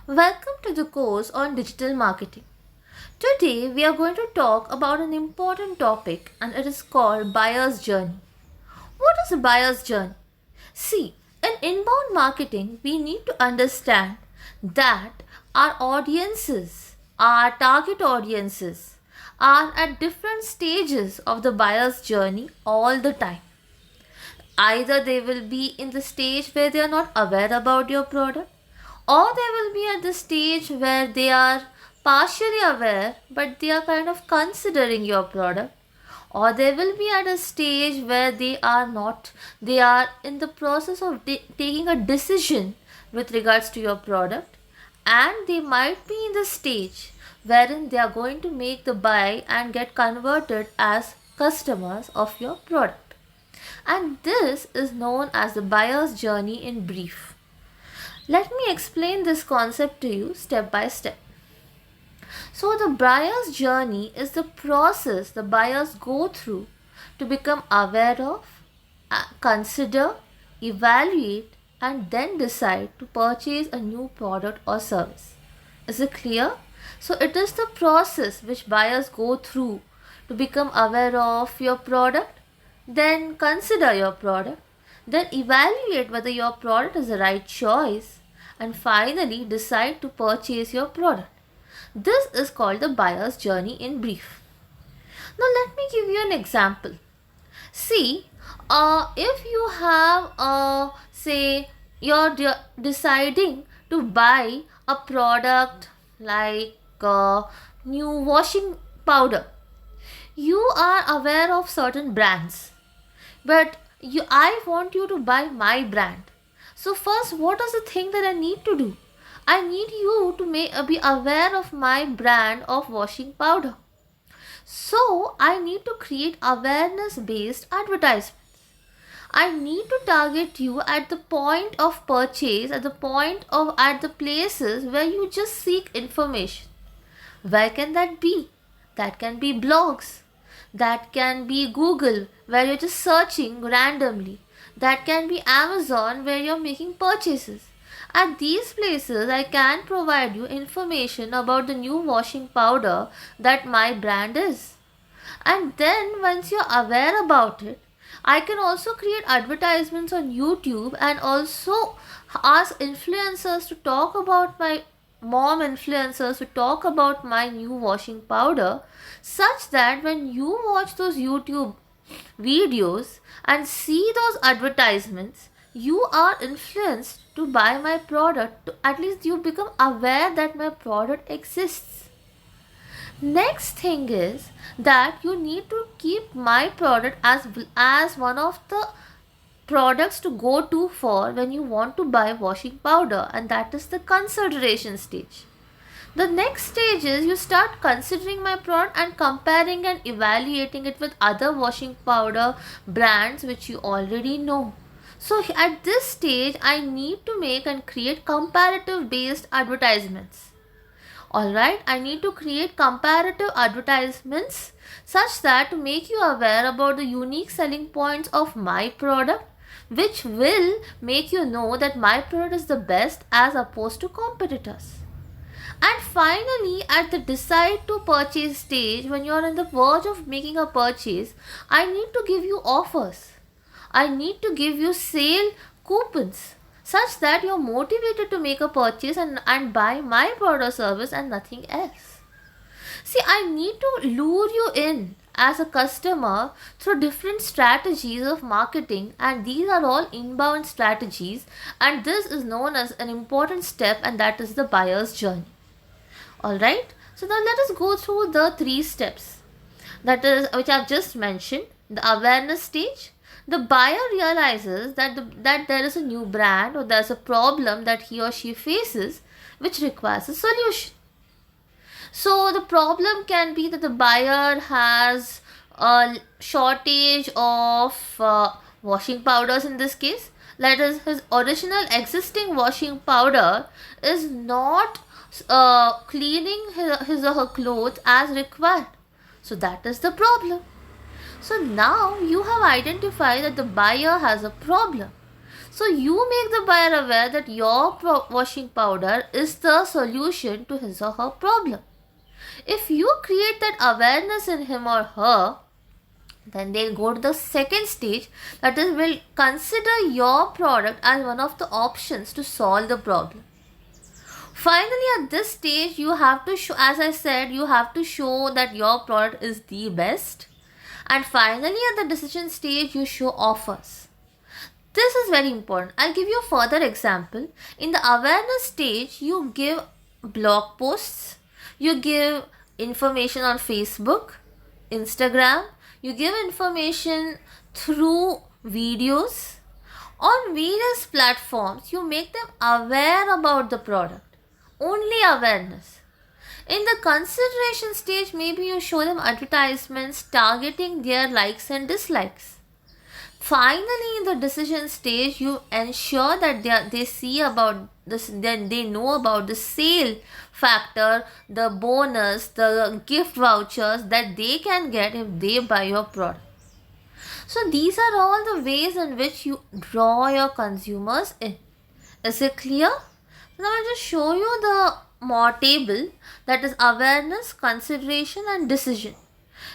Welcome to the course on digital marketing. Today we are going to talk about an important topic and it is called buyer's journey. What is a buyer's journey? See, in inbound marketing, we need to understand that our audiences, our target audiences, are at different stages of the buyer's journey all the time. Either they will be in the stage where they are not aware about your product, or they will be at the stage where they are partially aware but they are kind of considering your product, or they will be at a stage where they are in the process of taking a decision with regards to your product, and they might be in the stage wherein they are going to make the buy and get converted as customers of your product. And this is known as the buyer's journey in brief. Let me explain this concept to you step by step. So, the buyer's journey is the process the buyers go through to become aware of, consider, evaluate, and then decide to purchase a new product or service. Is it clear? So, it is the process which buyers go through to become aware of your product, then consider your product, then evaluate whether your product is the right choice, and finally decide to purchase your product. This is called the buyer's journey in brief. Now, let me give you an example. See, if you have, say, you're deciding to buy a product like new washing powder, you are aware of certain brands, but I want you to buy my brand. So first, what is the thing that I need to do? I need you to be aware of my brand of washing powder. So I need to create awareness based advertisements. I need to target you at the point of purchase, at the places where you just seek information. Where can that be? That can be blogs. That can be Google, where you're just searching randomly. That can be Amazon, where you're making purchases. At these places, I can provide you information about the new washing powder that my brand is. And then, once you're aware about it, I can also create advertisements on YouTube and also ask influencers to talk about my new washing powder, such that when you watch those YouTube videos and see those advertisements, you are influenced to buy my product. At least you become aware that my product exists. Next thing is that you need to keep my product as one of the products to go to for when you want to buy washing powder, and that is the consideration stage. The next stage is you start considering my product and comparing and evaluating it with other washing powder brands which you already know. So at this stage, I need to make and create comparative based advertisements. Alright, I need to create comparative advertisements such that to make you aware about the unique selling points of my product, which will make you know that my product is the best as opposed to competitors. And finally, at the decide to purchase stage, when you are on the verge of making a purchase, I need to give you offers. I need to give you sale coupons such that you're motivated to make a purchase and buy my product or service and nothing else. See, I need to lure you in as a customer through different strategies of marketing, and these are all inbound strategies, and this is known as an important step, and that is the buyer's journey. Alright, so now let us go through the 3 steps, that is which I've just mentioned. The awareness stage, the buyer realizes that there is a new brand or there's a problem that he or she faces which requires a solution. So the problem can be that the buyer has a shortage of washing powders in this case. That is, his original existing washing powder is not cleaning his or her clothes as required. So that is the problem. So now you have identified that the buyer has a problem. So you make the buyer aware that your washing powder is the solution to his or her problem. If you create that awareness in him or her, then they'll go to the second stage, that is, will consider your product as one of the options to solve the problem. Finally, at this stage, you have to show, as I said, you have to show that your product is the best. And finally, at the decision stage, you show offers. This is very important. I'll give you a further example. In the awareness stage, you give blog posts, you give information on Facebook, Instagram, you give information through videos. On various platforms, you make them aware about the product. Only awareness. In the consideration stage, maybe you show them advertisements targeting their likes and dislikes. Finally, in the decision stage, you ensure that they see about this, then they know about the sale factor, the bonus, the gift vouchers that they can get if they buy your product. So these are all the ways in which you draw your consumers in. Is it clear? Now I'll just show you the more table, that is awareness, consideration and decision.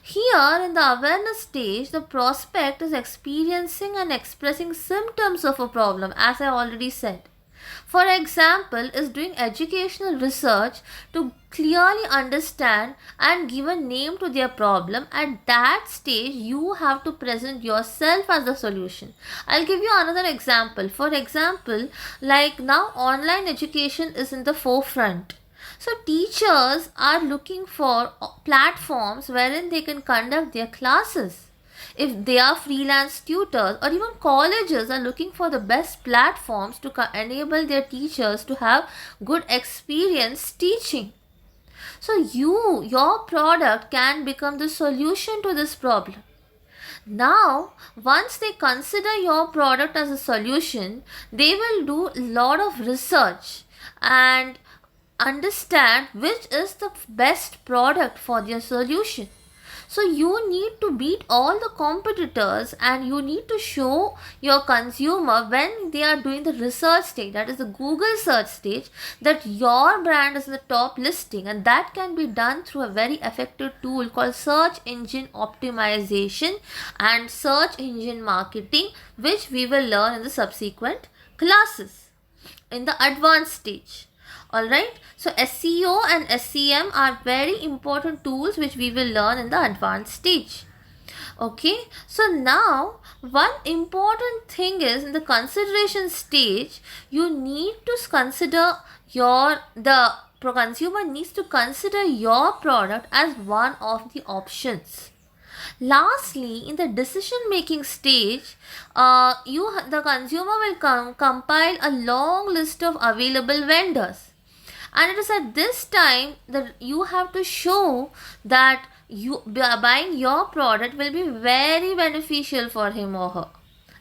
Here in the awareness stage, the prospect is experiencing and expressing symptoms of a problem, as I already said. For example, is doing educational research to clearly understand and give a name to their problem. At that stage, you have to present yourself as the solution. I'll give you another example. For example, like now online education is in the forefront. So teachers are looking for platforms wherein they can conduct their classes. If they are freelance tutors, or even colleges are looking for the best platforms to enable their teachers to have good experience teaching. So your product can become the solution to this problem. Now, once they consider your product as a solution, they will do a lot of research and understand which is the best product for their solution. So you need to beat all the competitors, and you need to show your consumer when they are doing the research stage, that is the Google search stage, that your brand is the top listing, and that can be done through a very effective tool called search engine optimization and search engine marketing, which we will learn in the subsequent classes in the advanced stage. Alright, so SEO and SEM are very important tools which we will learn in the advanced stage. Okay, so now one important thing is, in the consideration stage, you need to consider the consumer needs to consider your product as one of the options. Lastly, in the decision making stage, the consumer will compile a long list of available vendors. And it is at this time that you have to show that buying your product will be very beneficial for him or her.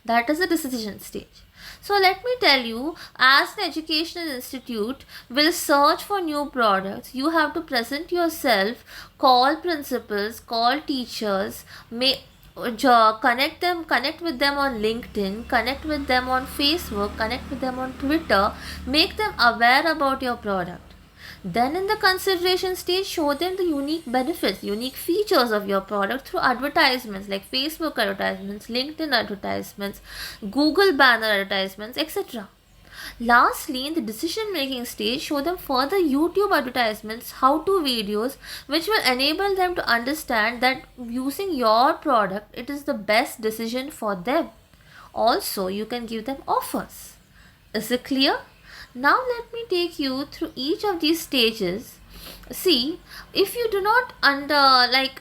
That is the decision stage. So let me tell you, as an educational institute will search for new products, you have to present yourself, call principals, call teachers, connect with them on LinkedIn, connect with them on Facebook, connect with them on Twitter, make them aware about your product. Then in the consideration stage, show them the unique benefits, unique features of your product through advertisements like Facebook advertisements, LinkedIn advertisements, Google banner advertisements, etc. Lastly, in the decision making stage, show them further YouTube advertisements, how-to videos, which will enable them to understand that using your product, it is the best decision for them. Also, you can give them offers. Is it clear? Now let me take you through each of these stages. See, if you do not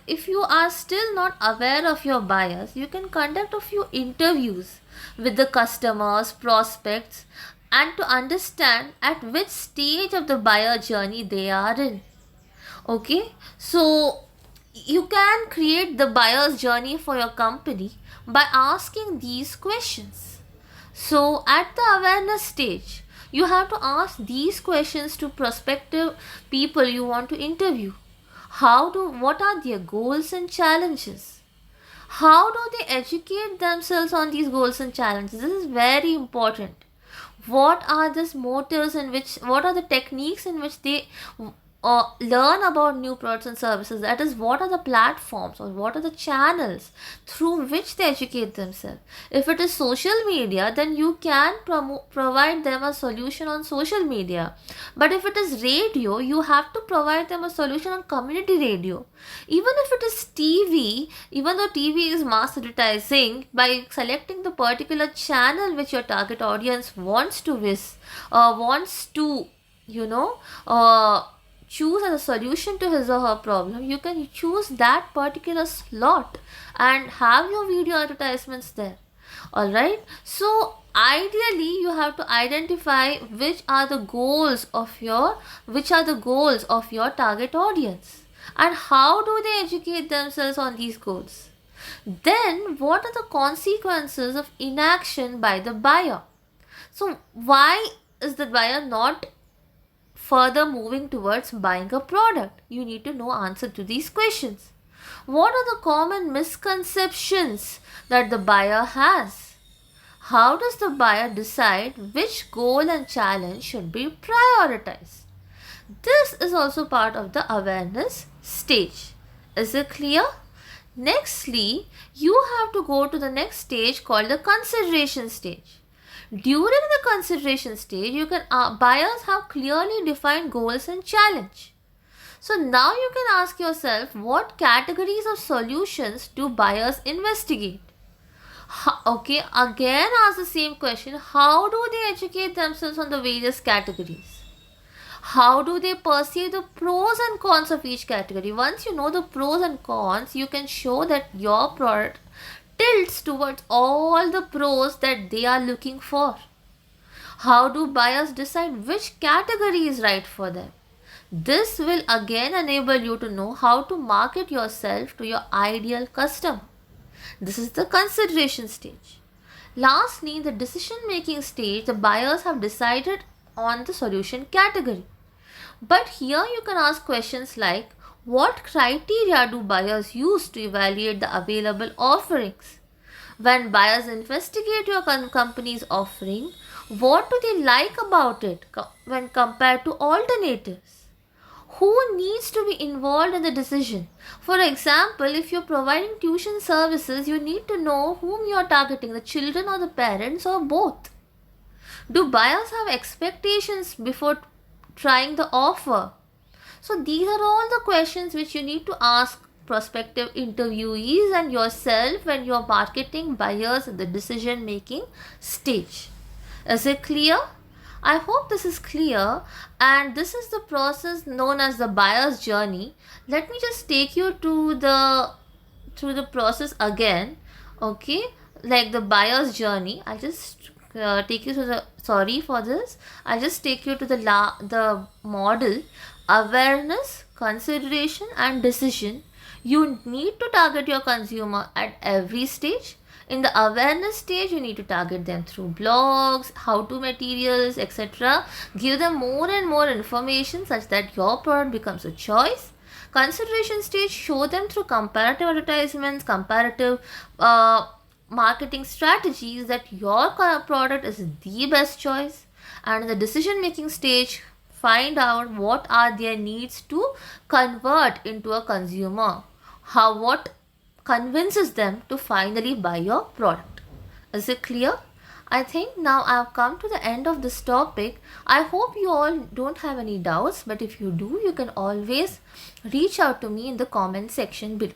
if you are still not aware of your buyers, you can conduct a few interviews with the customers, prospects, and to understand at which stage of the buyer journey they are in. Okay, so you can create the buyer's journey for your company by asking these questions. So at the awareness stage, you have to ask these questions to prospective people you want to interview. What are their goals and challenges? How do they educate themselves on these goals and challenges? This is very important. What are these motives in which, what are the techniques in which they learn about new products and services? That is, what are the platforms or what are the channels through which they educate themselves? If it is social media, then you can provide them a solution on social media. But if it is radio, you have to provide them a solution on community radio. Even if it is TV, even though TV is mass advertising, by selecting the particular channel which your target audience wants to wants to, you know, choose as a solution to his or her problem, you can choose that particular slot and have your video advertisements there. All right, so ideally you have to identify which are the goals of your target audience, and how do they educate themselves on these goals. Then what are the consequences of inaction by the buyer? So why is the buyer not further moving towards buying a product? You need to know answer to these questions. What are the common misconceptions that the buyer has? How does the buyer decide which goal and challenge should be prioritized? This is also part of the awareness stage. Is it clear? Nextly, you have to go to the next stage called the consideration stage. During the consideration stage, buyers have clearly defined goals and challenge. So now you can ask yourself, what categories of solutions do buyers investigate? Okay, again ask the same question. How do they educate themselves on the various categories? How do they perceive the pros and cons of each category? Once you know the pros and cons, you can show that your product tilts towards all the pros that they are looking for. How do buyers decide which category is right for them? This will again enable you to know how to market yourself to your ideal customer. This is the consideration stage. Lastly, in the decision making stage, the buyers have decided on the solution category. But here you can ask questions like, what criteria do buyers use to evaluate the available offerings? When buyers investigate your company's offering, what do they like about it when compared to alternatives? Who needs to be involved in the decision? For example, if you're providing tuition services, you need to know whom you're targeting, the children or the parents or both. Do buyers have expectations before trying the offer? So these are all the questions which you need to ask prospective interviewees and yourself when you are marketing buyers in the decision making stage. Is it clear? I hope this is clear, and this is the process known as the buyer's journey. Let me just take you to the through the process again. Okay, like the buyer's journey. I'll just take you to the, sorry for this, I'll just take you to the model: awareness, consideration and decision. You need to target your consumer at every stage. In the awareness stage, you need to target them through blogs, how-to materials, etc. Give them more and more information such that your product becomes a choice. Consideration stage, show them through comparative advertisements, comparative marketing strategies that your product is the best choice. And in the decision making stage, find out what are their needs to convert into a consumer. What convinces them to finally buy your product. Is it clear? I think now I've come to the end of this topic. I hope you all don't have any doubts, but if you do, you can always reach out to me in the comment section below.